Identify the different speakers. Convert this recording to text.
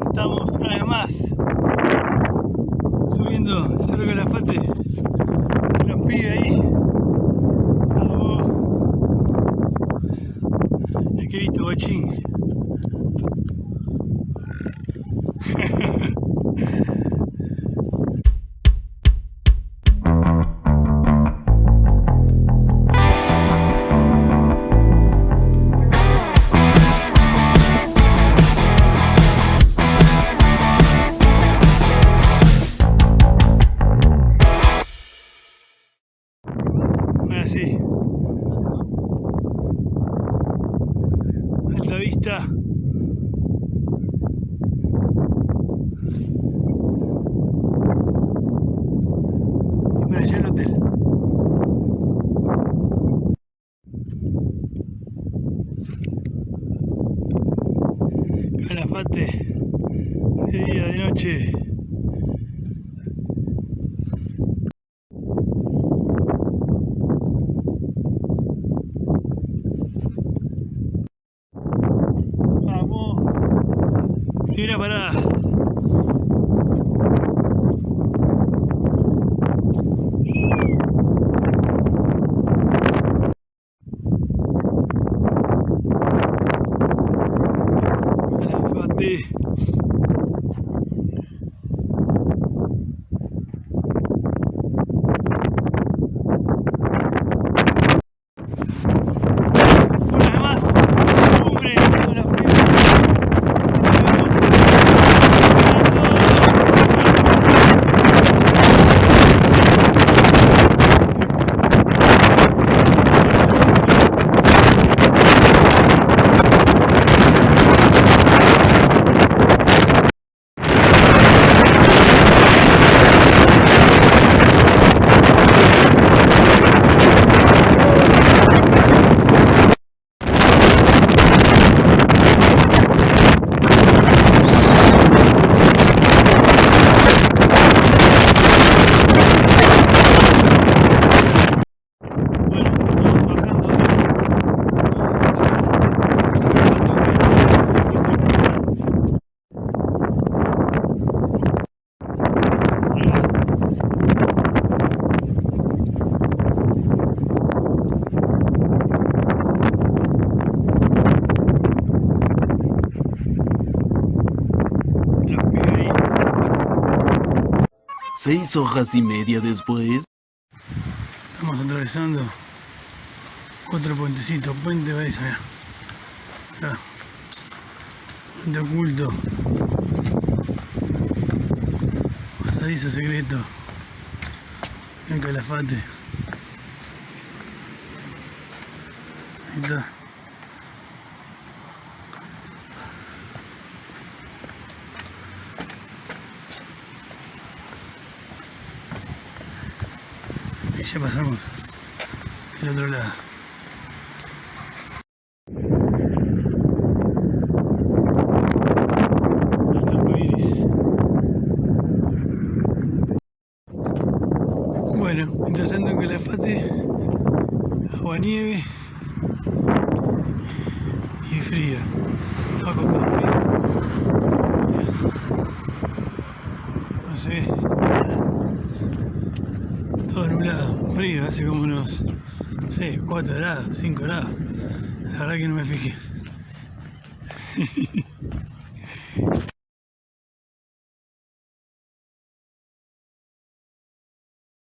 Speaker 1: Estamos una vez más subiendo el Cerro Calafate. Los pibes ahí. Es que he visto, guachín. Así, alta vista. Y por allá el hotel. Calafate, de día, de noche. Primera parada. Calafate. Una vez más, cumbre de la
Speaker 2: Seis hojas y media después.
Speaker 1: Estamos atravesando 4 puentecitos. Puente Baeza, mirá. Acá. Puente oculto. Pasadizo secreto. En Calafate. Ahí está. Y ya pasamos del otro lado. El arco iris. Bueno, mientras tanto en Calafate, agua nieve y fría. Agua con frío. No se ve. Todo nublado, frío, hace como unos, no sé, 4 grados, 5 grados. La verdad que no me fijé.